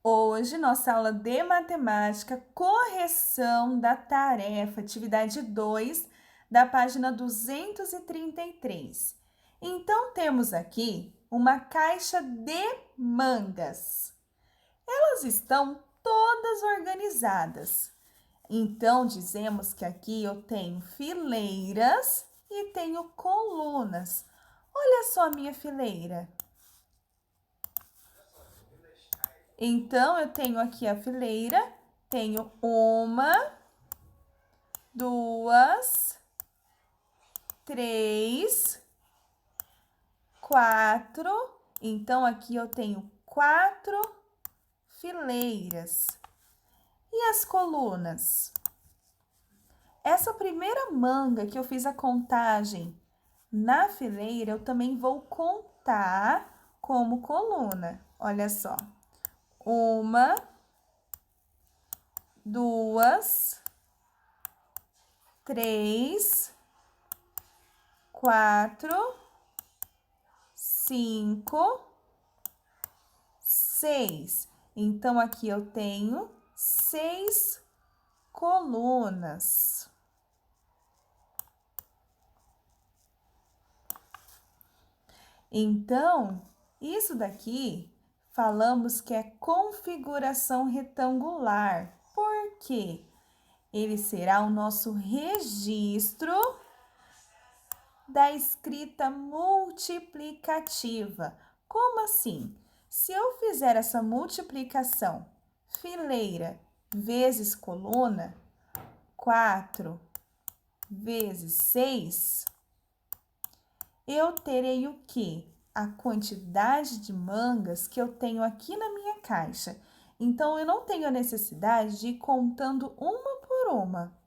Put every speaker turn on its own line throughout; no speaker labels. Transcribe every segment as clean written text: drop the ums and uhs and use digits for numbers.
Hoje, nossa aula de matemática, correção da tarefa, atividade 2, da página 233. Então, temos aqui uma caixa de mangas. Elas estão todas organizadas. Então, dizemos que aqui eu tenho fileiras e tenho colunas. Olha só a minha fileira. Então, eu tenho aqui a fileira, tenho 1, 2, 3, 4. Então, aqui eu tenho 4 fileiras. E as colunas? Essa primeira manga que eu fiz a contagem na fileira, eu também vou contar como coluna. Olha só. 1, 2, 3, 4, 5, 6. Então, aqui eu tenho 6 colunas. Então, isso daqui falamos que é configuração retangular. Por quê? Ele será o nosso registro da escrita multiplicativa. Como assim? Se eu fizer essa multiplicação, fileira vezes coluna, 4 vezes 6, eu terei o quê? A quantidade de mangas que eu tenho aqui na minha caixa. Então, eu não tenho a necessidade de ir contando uma por uma.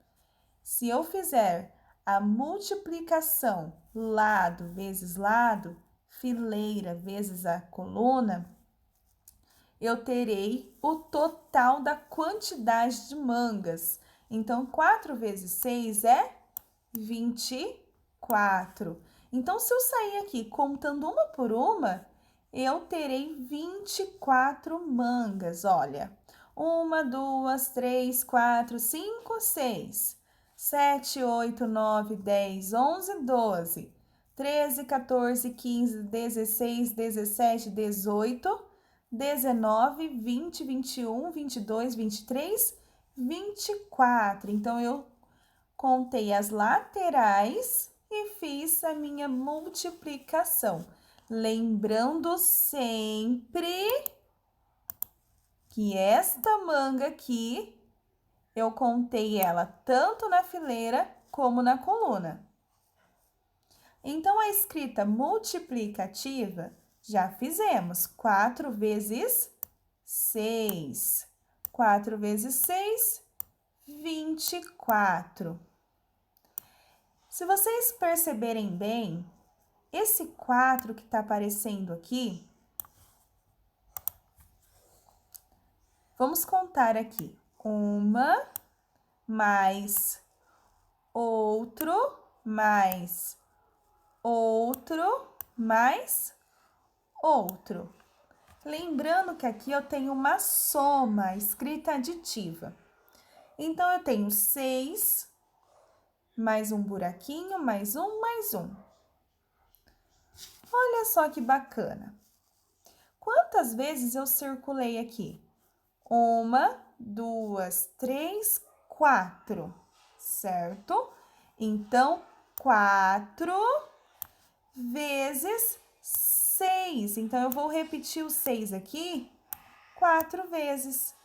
Se eu fizer a multiplicação lado vezes lado, fileira vezes a coluna, eu terei o total da quantidade de mangas. Então, 4 vezes 6 é 24. Então, se eu sair aqui contando uma por uma, eu terei 24 mangas. Olha, 1, 2, 3, 4, 5, 6, 7, 8, 9, 10, 11, 12, 13, 14, 15, 16, 17, 18, 19, 20, 21, 22, 23, 24. Então, eu contei as laterais e fiz a minha multiplicação. Lembrando sempre que esta manga aqui, eu contei ela tanto na fileira como na coluna. Então, a escrita multiplicativa já fizemos. 4 vezes 6. 4 vezes 6, 24. Se vocês perceberem bem, esse 4 que está aparecendo aqui, vamos contar aqui. 1 mais outro, mais outro, mais outro. Lembrando que aqui eu tenho uma soma escrita aditiva. Então, eu tenho 6, mais um buraquinho, mais um, mais um. Olha só que bacana. Quantas vezes eu circulei aqui? 1, 2, 3, 4, certo? Então, 4 vezes 6. Então, eu vou repetir o 6 aqui 4 vezes.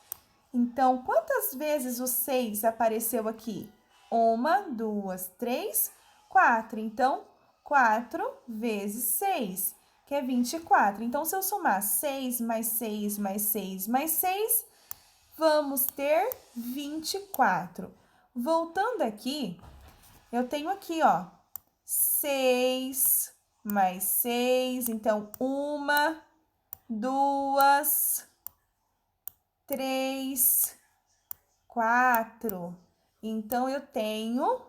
Então, quantas vezes o 6 apareceu aqui? 1, 2, 3, 4. Então, 4 vezes 6, que é 24. Então, se eu somar 6 mais 6 mais 6 mais 6, vamos ter 24. Voltando aqui, eu tenho aqui, ó, 6 mais 6. Então, 1, 2, 3, 4. Então, eu tenho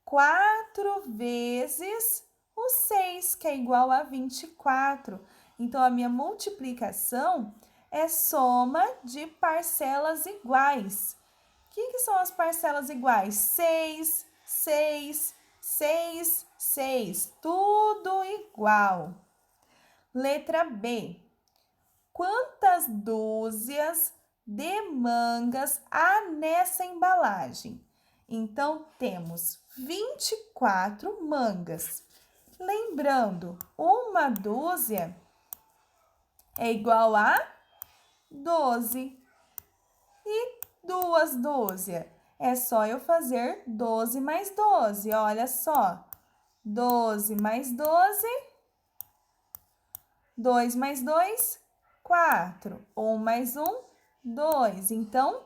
4 vezes o 6, que é igual a 24. Então, a minha multiplicação é soma de parcelas iguais. O que são as parcelas iguais? 6, 6, 6, 6. Tudo igual. Letra B. Quantas dúzias de mangas há nessa embalagem? Então, temos 24 mangas. Lembrando, uma dúzia é igual a 12. E duas dúzias? É só eu fazer 12 mais 12. Olha só. 12 mais 12. 2 mais 2, 4. 1 mais 1, 2. Então,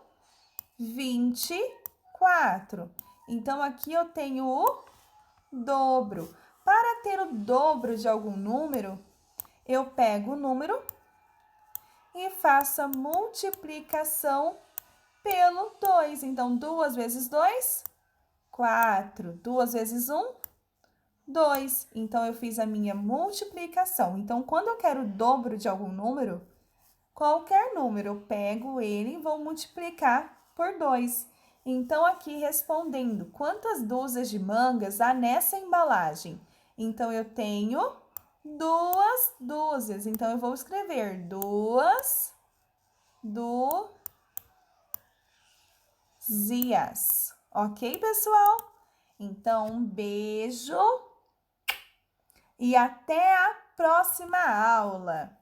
24. Então, aqui eu tenho o dobro. Para ter o dobro de algum número, eu pego o número e faço a multiplicação pelo 2. Então, 2 vezes 2, 4. 2 vezes 1, 2. Então, eu fiz a minha multiplicação. Então, quando eu quero o dobro de algum número, qualquer número, eu pego ele e vou multiplicar por 2. Então, aqui respondendo, quantas dúzias de mangas há nessa embalagem? Então, eu tenho 2 dúzias. Então, eu vou escrever 2 dúzias. Ok, pessoal? Então, um beijo e até a próxima aula!